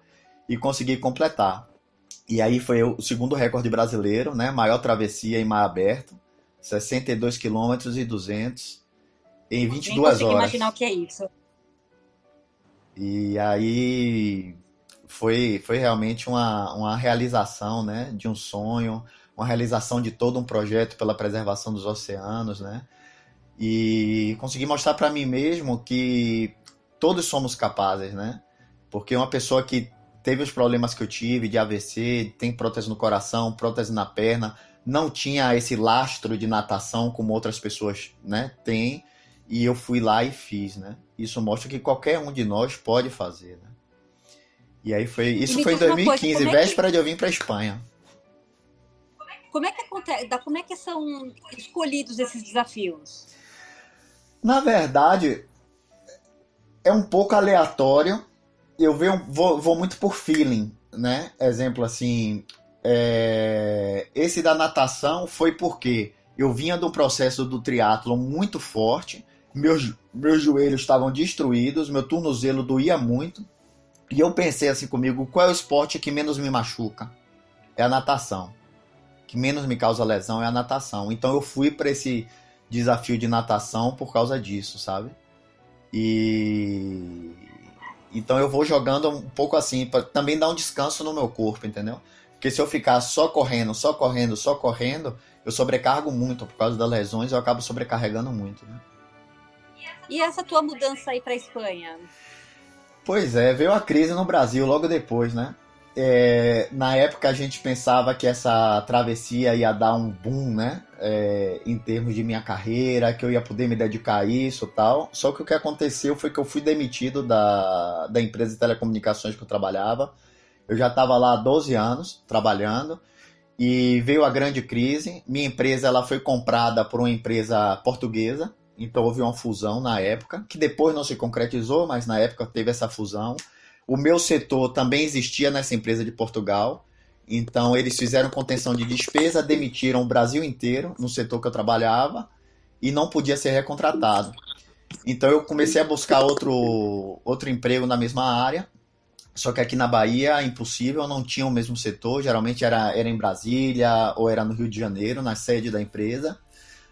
E consegui completar. E aí foi o segundo recorde brasileiro, né? Maior travessia em mar aberto, 62 quilômetros e 200 em 22 Nem consigo horas. imaginar o que é isso. E aí foi realmente uma realização, né? De um sonho, uma realização de todo um projeto pela preservação dos oceanos, né? E consegui mostrar para mim mesmo que todos somos capazes, né? Porque uma pessoa que teve os problemas que eu tive de AVC, tem prótese no coração, prótese na perna, não tinha esse lastro de natação como outras pessoas, né, têm, e eu fui lá e fiz, né? Isso mostra que qualquer um de nós pode fazer, né? E aí isso foi em 2015, véspera de eu vir para Espanha. Como é que acontece? Como é que são escolhidos esses desafios? Na verdade, é um pouco aleatório. Eu vou muito por feeling, né? Exemplo assim, esse da natação foi porque eu vinha de um processo do triatlo muito forte, meus joelhos estavam destruídos, meu tornozelo doía muito, e eu pensei assim comigo: qual é o esporte que menos me machuca? É a natação. Que menos me causa lesão é a natação. Então eu fui para esse desafio de natação por causa disso, sabe? Então eu vou jogando um pouco assim, para também dar um descanso no meu corpo, entendeu? Porque se eu ficar só correndo, eu sobrecargo muito. Por causa das lesões, eu acabo sobrecarregando muito, né? E essa tua mudança aí para Espanha? Pois é, veio a crise no Brasil logo depois, né? Na época a gente pensava que essa travessia ia dar um boom, né? Em termos de minha carreira, que eu ia poder me dedicar a isso e tal. Só que o que aconteceu foi que eu fui demitido da empresa de telecomunicações que eu trabalhava. Eu já estava lá há 12 anos trabalhando e veio a grande crise. Minha empresa ela foi comprada por uma empresa portuguesa, então houve uma fusão na época, que depois não se concretizou, mas na época teve essa fusão. O meu setor também existia nessa empresa de Portugal, então eles fizeram contenção de despesa, demitiram o Brasil inteiro no setor que eu trabalhava e não podia ser recontratado. Então eu comecei a buscar outro emprego na mesma área, só que aqui na Bahia, impossível, não tinha o mesmo setor, geralmente era em Brasília ou era no Rio de Janeiro, na sede da empresa.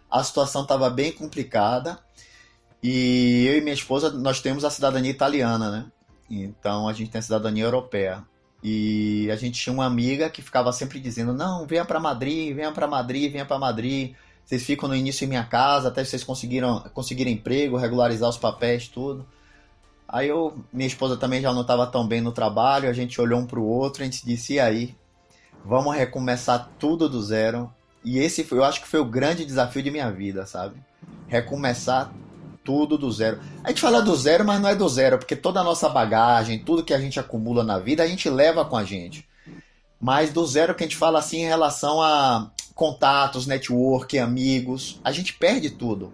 A situação estava bem complicada e eu e minha esposa, nós temos a cidadania italiana, né? Então a gente tem a cidadania europeia. E a gente tinha uma amiga que ficava sempre dizendo: não, venha para Madrid, venha para Madrid, venha para Madrid. Vocês ficam no início em minha casa até vocês conseguirem emprego, regularizar os papéis, tudo. Aí minha esposa também já não estava tão bem no trabalho, a gente olhou um para o outro e a gente disse: e aí? Vamos recomeçar tudo do zero. E eu acho que foi o grande desafio de minha vida, sabe? Recomeçar tudo do zero. A gente fala do zero, mas não é do zero, porque toda a nossa bagagem, tudo que a gente acumula na vida, a gente leva com a gente. Mas do zero que a gente fala assim em relação a contatos, network, amigos, a gente perde tudo,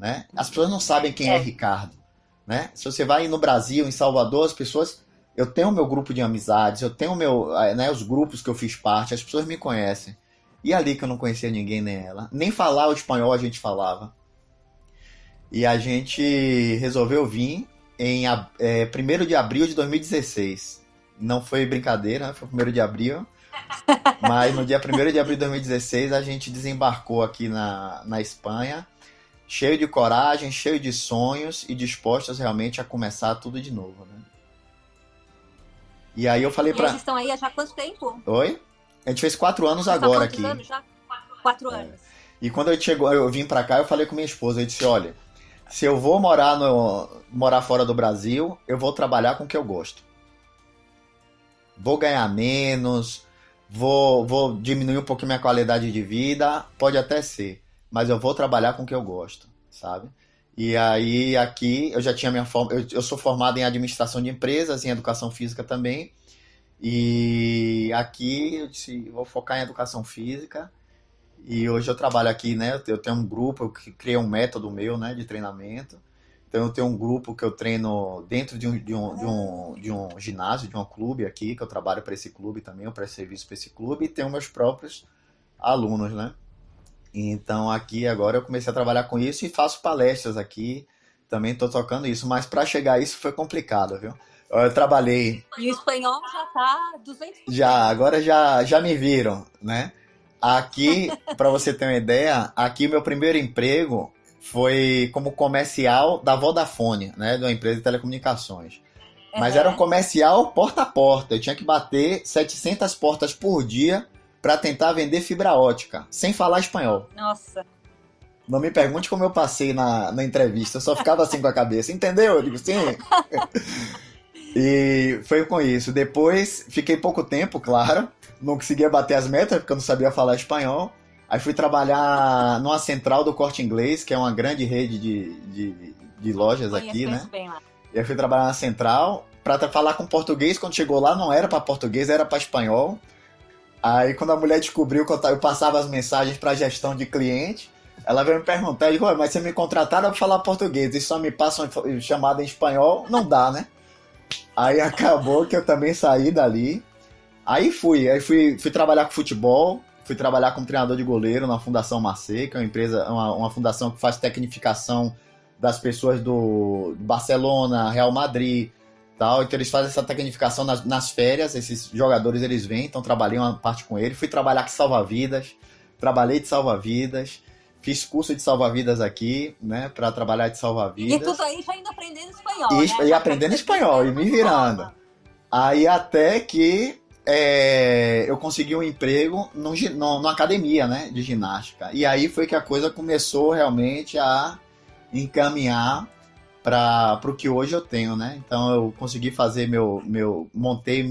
né? As pessoas não sabem quem é Ricardo, né? Se você vai no Brasil, em Salvador, as pessoas... Eu tenho o meu grupo de amizades, eu tenho né, os grupos que eu fiz parte, as pessoas me conhecem. E ali que eu não conhecia ninguém, nem ela. Nem falar o espanhol a gente falava. E a gente resolveu vir em 1º de abril de 2016. Não foi brincadeira, né? Foi 1º de abril. Mas no dia 1º de abril de 2016 a gente desembarcou aqui na Espanha, cheio de coragem, cheio de sonhos e dispostos realmente a começar tudo de novo, né? E aí eu falei Vocês estão aí há já quanto tempo? Oi? A gente fez 4 anos Vocês agora estão há aqui. quantos anos já? 4 anos. E quando eu vim pra cá, eu falei com minha esposa, eu disse, olha, se eu vou morar fora do Brasil, eu vou trabalhar com o que eu gosto. Vou ganhar menos, vou diminuir um pouquinho minha qualidade de vida, pode até ser, mas eu vou trabalhar com o que eu gosto, sabe? E aí aqui eu já tinha minha eu sou formado em administração de empresas, em educação física também. E aqui eu disse, vou focar em educação física. E hoje eu trabalho aqui, né? Eu tenho um grupo, eu criei um método meu, né, de treinamento. Então eu tenho um grupo que eu treino dentro de um ginásio, de um clube aqui, que eu trabalho para esse clube também, eu presto serviço para esse clube, e tenho meus próprios alunos, né? Então aqui agora eu comecei a trabalhar com isso e faço palestras aqui, também estou tocando isso, mas para chegar a isso foi complicado, viu? Eu trabalhei... E o espanhol já tá 200%. Agora já me viram, né? Aqui, para você ter uma ideia, aqui meu primeiro emprego foi como comercial da Vodafone, né? De uma empresa de telecomunicações. Mas era um comercial porta a porta, eu tinha que bater 700 portas por dia para tentar vender fibra ótica, sem falar espanhol. Nossa. Não me pergunte como eu passei na entrevista, eu só ficava assim com a cabeça, entendeu? Eu digo, sim. E foi com isso. Depois, fiquei pouco tempo, claro, não conseguia bater as metas, porque eu não sabia falar espanhol. Aí fui trabalhar numa central do Corte Inglês, que é uma grande rede de lojas aqui, né? Bem lá. E aí fui trabalhar na central, para falar com português, quando chegou lá não era para português, era para espanhol. Aí quando a mulher descobriu que eu passava as mensagens para gestão de cliente, ela veio me perguntar, eu digo, mas você me contrataram para falar português e só me passam chamada em espanhol, não dá, né? Aí acabou que eu também saí dali. Aí fui trabalhar com futebol, fui trabalhar como treinador de goleiro na Fundação Marseille, que é uma empresa, uma fundação que faz tecnificação das pessoas do Barcelona, Real Madrid, tal. Então eles fazem essa tecnificação nas férias, esses jogadores eles vêm, então trabalhei uma parte com eles. Fui trabalhar com salva-vidas, trabalhei de salva-vidas, fiz curso de salva-vidas aqui, né, para trabalhar de salva-vidas. E tudo aí já indo aprendendo espanhol, né? E aprendendo espanhol, e me virando. Aí até que eu consegui um emprego numa academia, né, de ginástica. E aí foi que a coisa começou realmente a encaminhar para o que hoje eu tenho, né? Então eu consegui fazer montei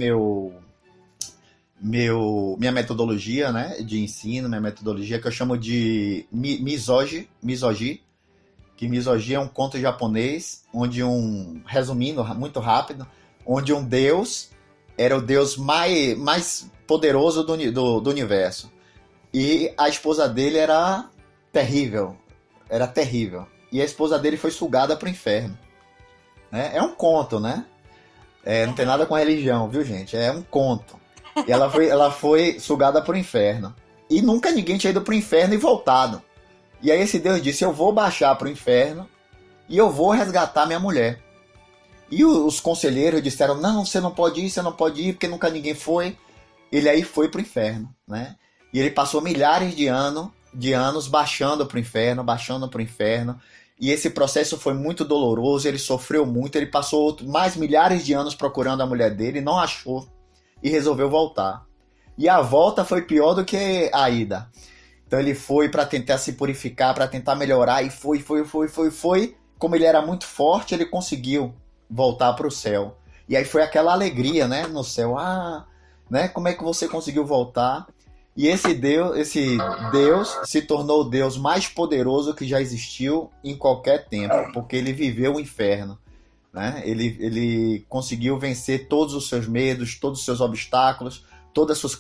minha metodologia, né, de ensino, minha metodologia que eu chamo de Misogi, que Misogi é um conto japonês, resumindo muito rápido, onde um deus era o deus mais poderoso do universo. E a esposa dele era terrível. E a esposa dele foi sugada pro inferno. Né? É um conto, né? Não tem nada com religião, viu, gente? É um conto. E ela foi sugada pro inferno. E nunca ninguém tinha ido pro inferno e voltado. E aí esse Deus disse, eu vou baixar pro inferno e eu vou resgatar minha mulher. E os conselheiros disseram, não, você não pode ir, porque nunca ninguém foi. Ele aí foi pro inferno, né? E ele passou milhares de anos baixando pro inferno. E esse processo foi muito doloroso, ele sofreu muito, ele passou mais milhares de anos procurando a mulher dele, não achou e resolveu voltar. E a volta foi pior do que a ida. Então ele foi para tentar se purificar, para tentar melhorar, e foi. Como ele era muito forte, ele conseguiu voltar para o céu. E aí foi aquela alegria, né, no céu. Né, como é que você conseguiu voltar? E esse Deus se tornou o Deus mais poderoso que já existiu em qualquer tempo, porque ele viveu o inferno. Né? Ele conseguiu vencer todos os seus medos, todos os seus obstáculos, todas as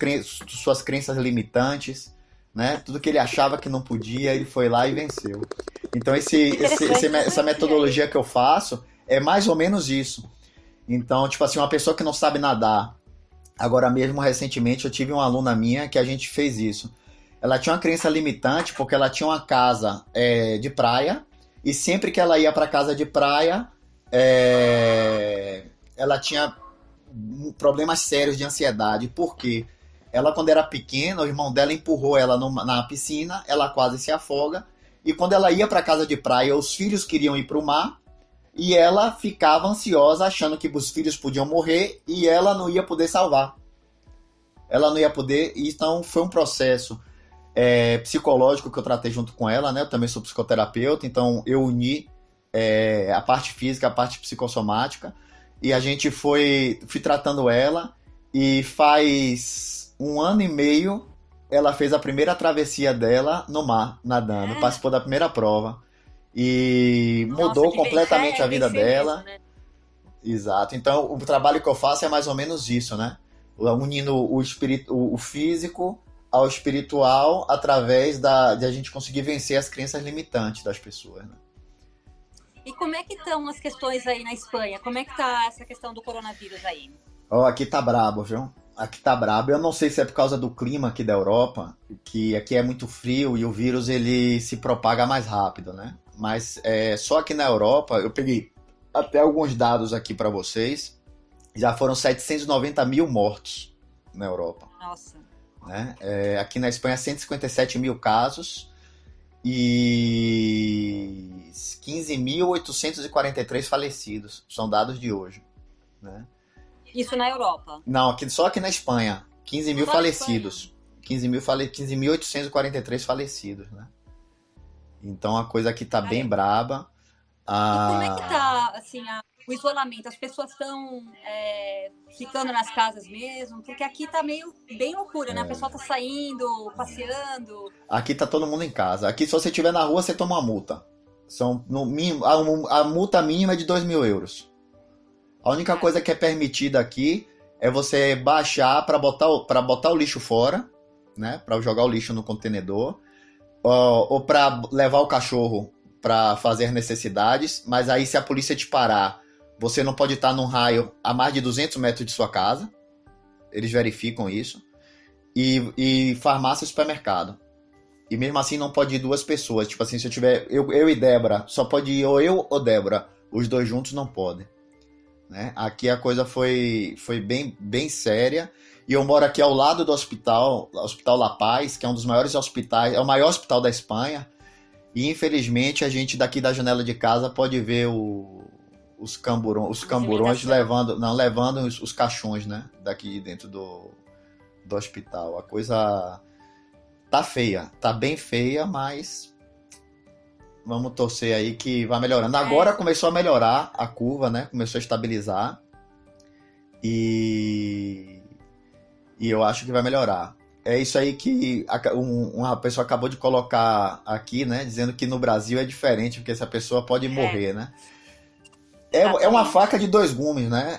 suas crenças limitantes, né? Tudo que ele achava que não podia, ele foi lá e venceu. Então, essa Interessante. metodologia que eu faço é mais ou menos isso. Então, tipo assim, uma pessoa que não sabe nadar, agora mesmo, recentemente, eu tive uma aluna minha que a gente fez isso. Ela tinha uma crença limitante porque ela tinha uma casa de praia e sempre que ela ia para casa de praia, ela tinha problemas sérios de ansiedade. Por quê? Ela, quando era pequena, o irmão dela empurrou ela na piscina, ela quase se afoga. E quando ela ia para casa de praia, os filhos queriam ir para o mar e ela ficava ansiosa, achando que os filhos podiam morrer e ela não ia poder salvar. Ela não ia poder. Então, foi um processo psicológico que eu tratei junto com ela, né? Eu também sou psicoterapeuta, então eu uni a parte física, a parte psicossomática, e a gente fui tratando ela, e faz 1 ano e meio ela fez a primeira travessia dela no mar, nadando, participou da primeira prova, e Nossa, mudou que completamente a vida vencer dela. mesmo, né? Exato, então o trabalho que eu faço é mais ou menos isso, né? Unindo o físico ao espiritual através de a gente conseguir vencer as crenças limitantes das pessoas, né? E como é que estão as questões aí na Espanha? Como é que tá essa questão do coronavírus aí? Ó, aqui tá brabo, viu? Aqui tá brabo. Eu não sei se é por causa do clima aqui da Europa, que aqui é muito frio e o vírus ele se propaga mais rápido, né? Mas só aqui na Europa, eu peguei até alguns dados aqui para vocês, já foram 790 mil mortos na Europa. Nossa. Né? Aqui na Espanha, 157 mil casos e 15.843 falecidos. São dados de hoje. Né? Isso na Europa? Não, só aqui na Espanha. 15 mil Só falecidos. 15.843 falecidos. Né? Então a coisa aqui tá bem braba. E como é que tá, assim, o isolamento? As pessoas estão ficando nas casas mesmo? Porque aqui tá bem loucura, né? A pessoa tá saindo, passeando. Aqui tá todo mundo em casa. Aqui, se você estiver na rua, você toma uma multa. No mínimo, a multa mínima é de 2.000 euros. A única coisa que é permitida aqui é você baixar para botar o lixo fora, né? Para jogar o lixo no contenedor, ou para levar o cachorro para fazer necessidades. Mas aí, se a polícia te parar, você não pode estar num raio a mais de 200 metros de sua casa. Eles verificam isso. E farmácia e supermercado. E mesmo assim não pode ir 2 pessoas. Tipo assim, se eu tiver eu e Débora, só pode ir ou eu ou Débora. Os 2 juntos não podem. Né? Aqui a coisa foi bem, bem séria. E eu moro aqui ao lado do Hospital La Paz, que é um dos maiores hospitais, é o maior hospital da Espanha. E infelizmente a gente daqui da janela de casa pode ver os camburões levando os caixões, né? Daqui de dentro do hospital. A coisa tá feia, tá bem feia, mas vamos torcer aí que vai melhorando. Agora começou a melhorar a curva, né? Começou a estabilizar. E eu acho que vai melhorar. É isso aí que uma pessoa acabou de colocar aqui, né? Dizendo que no Brasil é diferente, porque essa pessoa pode morrer, né? É uma faca de 2 gumes, né?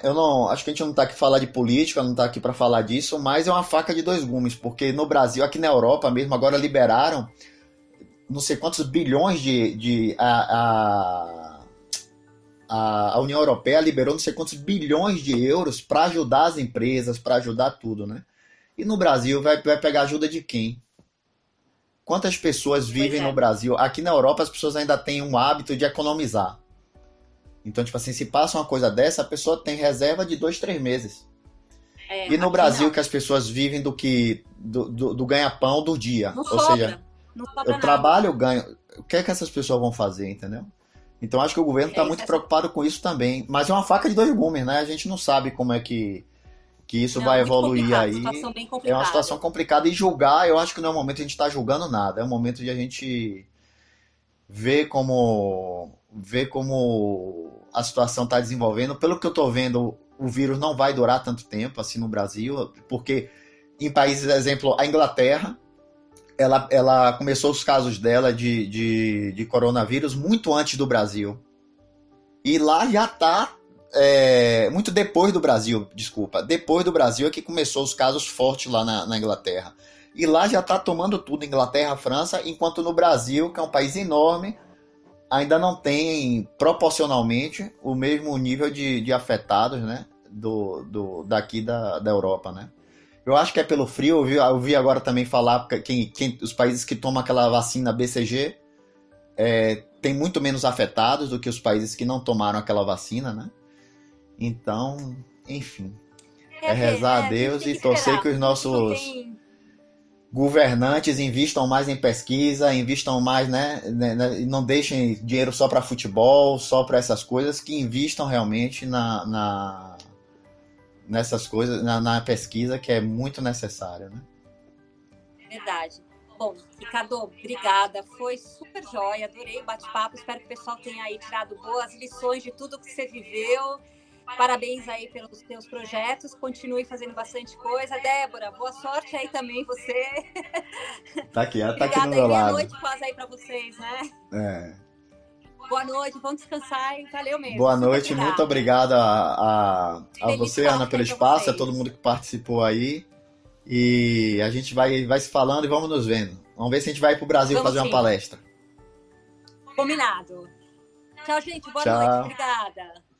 Acho que a gente não tá aqui para falar de política, não tá aqui para falar disso, mas é uma faca de 2 gumes, porque no Brasil, aqui na Europa mesmo, agora liberaram não sei quantos bilhões a União Europeia liberou não sei quantos bilhões de euros para ajudar as empresas, para ajudar tudo, né? E no Brasil vai pegar ajuda de quem? Quantas pessoas vivem no Brasil? Aqui na Europa as pessoas ainda têm um hábito de economizar. Então, tipo assim, se passa uma coisa dessa, a pessoa tem reserva de 2, 3 meses. E no Brasil, que as pessoas vivem do ganha-pão do dia. Não Ou sobra, seja, não sobra eu trabalho, eu ganho. O que é que essas pessoas vão fazer, entendeu? Então, acho que o governo está muito preocupado com isso também. Mas é uma faca de 2 gumes, né? A gente não sabe como é que isso vai evoluir aí. É uma situação complicada. E julgar, eu acho que não é o momento de a gente estar julgando nada. É o momento de a gente ver como a situação está desenvolvendo. Pelo que eu estou vendo, o vírus não vai durar tanto tempo assim no Brasil, porque em países, exemplo, a Inglaterra, ela começou os casos dela de coronavírus muito antes do Brasil. E lá já está muito depois do Brasil, desculpa. Depois do Brasil é que começou os casos fortes lá na Inglaterra. E lá já está tomando tudo, Inglaterra, França, enquanto no Brasil, que é um país enorme, ainda não tem proporcionalmente o mesmo nível de afetados, né, daqui da Europa, né? Eu acho que é pelo frio. Eu vi agora também falar que os países que tomam aquela vacina BCG tem muito menos afetados do que os países que não tomaram aquela vacina, né? Então, enfim, rezar a Deus e torcer que os nossos governantes investam mais em pesquisa, investam mais, né, e não deixem dinheiro só para futebol, só para essas coisas, que investam realmente nessas coisas, na pesquisa, que é muito necessário, né? Verdade. Bom, Ricardo, obrigada. Foi super jóia, adorei o bate-papo. Espero que o pessoal tenha aí tirado boas lições de tudo que você viveu. Parabéns aí pelos teus projetos. Continue fazendo bastante coisa. Débora, boa sorte aí também, você. Tá aqui, ela tá Obrigada, aqui do meu lado. Boa noite quase aí para vocês, né? Boa noite, vamos descansar e valeu mesmo. Boa noite, muito obrigado a você, Ana, pelo espaço, a todo mundo que participou aí. E a gente vai se falando e vamos nos vendo. Vamos ver se a gente vai pro Brasil fazer uma palestra. Combinado. Tchau, gente. Boa noite. Obrigada.